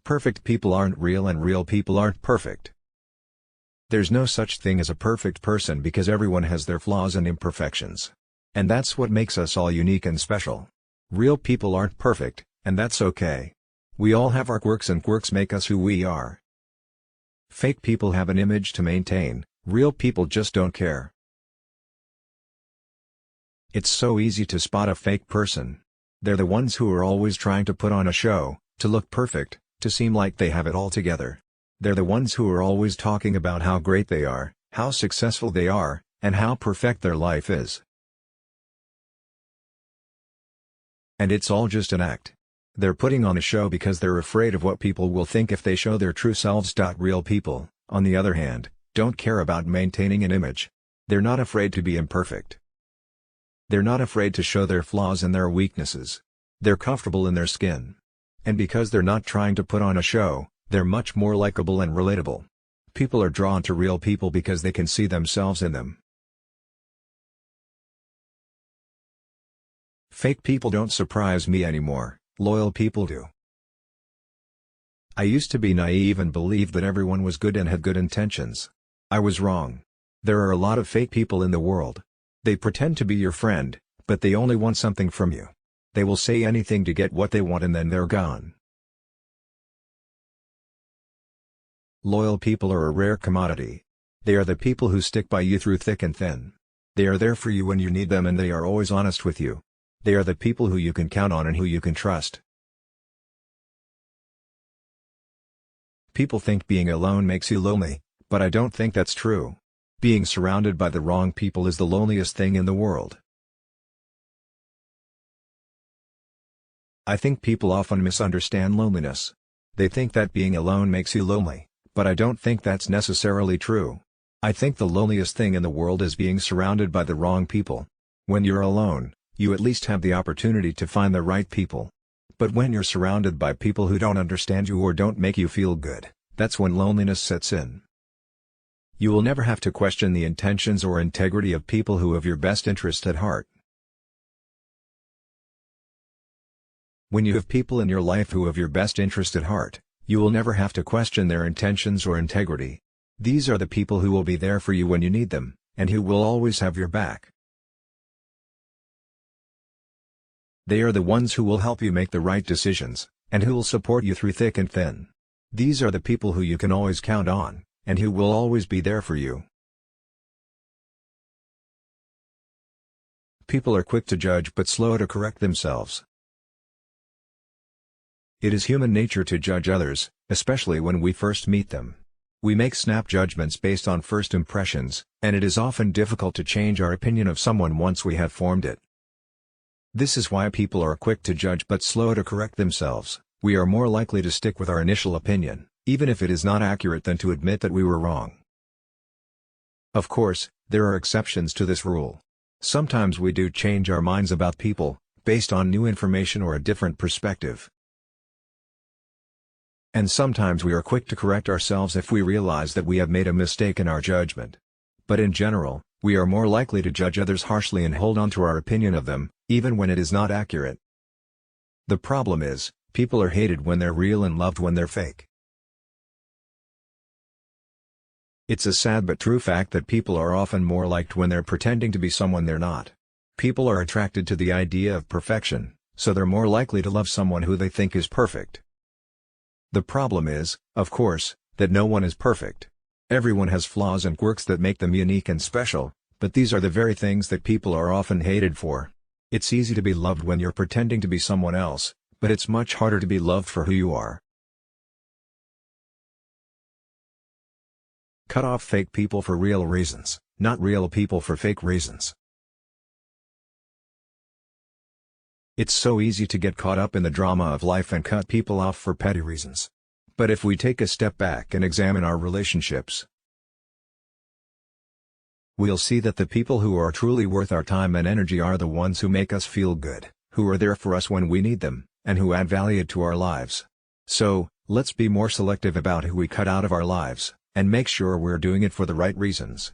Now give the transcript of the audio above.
Perfect people aren't real and real people aren't perfect. There's no such thing as a perfect person because everyone has their flaws and imperfections. And that's what makes us all unique and special. Real people aren't perfect, and that's okay. We all have our quirks and quirks make us who we are. Fake people have an image to maintain, real people just don't care. It's so easy to spot a fake person. They're the ones who are always trying to put on a show, to look perfect, to seem like they have it all together. They're the ones who are always talking about how great they are, how successful they are, and how perfect their life is. And it's all just an act. They're putting on a show because they're afraid of what people will think if they show their true selves. Real people, on the other hand, don't care about maintaining an image. They're not afraid to be imperfect. They're not afraid to show their flaws and their weaknesses. They're comfortable in their skin. And because they're not trying to put on a show, they're much more likable and relatable. People are drawn to real people because they can see themselves in them. Fake people don't surprise me anymore, loyal people do. I used to be naive and believe that everyone was good and had good intentions. I was wrong. There are a lot of fake people in the world. They pretend to be your friend, but they only want something from you. They will say anything to get what they want and then they're gone. Loyal people are a rare commodity. They are the people who stick by you through thick and thin. They are there for you when you need them and they are always honest with you. They are the people who you can count on and who you can trust. People think being alone makes you lonely, but I don't think that's true. Being surrounded by the wrong people is the loneliest thing in the world. I think people often misunderstand loneliness. They think that being alone makes you lonely, but I don't think that's necessarily true. I think the loneliest thing in the world is being surrounded by the wrong people. When you're alone, you at least have the opportunity to find the right people. But when you're surrounded by people who don't understand you or don't make you feel good, that's when loneliness sets in. You will never have to question the intentions or integrity of people who have your best interest at heart. When you have people in your life who have your best interest at heart, you will never have to question their intentions or integrity. These are the people who will be there for you when you need them, and who will always have your back. They are the ones who will help you make the right decisions, and who will support you through thick and thin. These are the people who you can always count on, and who will always be there for you. People are quick to judge but slow to correct themselves. It is human nature to judge others, especially when we first meet them. We make snap judgments based on first impressions, and it is often difficult to change our opinion of someone once we have formed it. This is why people are quick to judge but slow to correct themselves. We are more likely to stick with our initial opinion, even if it is not accurate, than to admit that we were wrong. Of course, there are exceptions to this rule. Sometimes we do change our minds about people, based on new information or a different perspective. And sometimes we are quick to correct ourselves if we realize that we have made a mistake in our judgment. But in general, we are more likely to judge others harshly and hold on to our opinion of them, even when it is not accurate. The problem is, people are hated when they're real and loved when they're fake. It's a sad but true fact that people are often more liked when they're pretending to be someone they're not. People are attracted to the idea of perfection, so they're more likely to love someone who they think is perfect. The problem is, of course, that no one is perfect. Everyone has flaws and quirks that make them unique and special, but these are the very things that people are often hated for. It's easy to be loved when you're pretending to be someone else, but it's much harder to be loved for who you are. Cut off fake people for real reasons, not real people for fake reasons. It's so easy to get caught up in the drama of life and cut people off for petty reasons. But if we take a step back and examine our relationships, we'll see that the people who are truly worth our time and energy are the ones who make us feel good, who are there for us when we need them, and who add value to our lives. So, let's be more selective about who we cut out of our lives, and make sure we're doing it for the right reasons.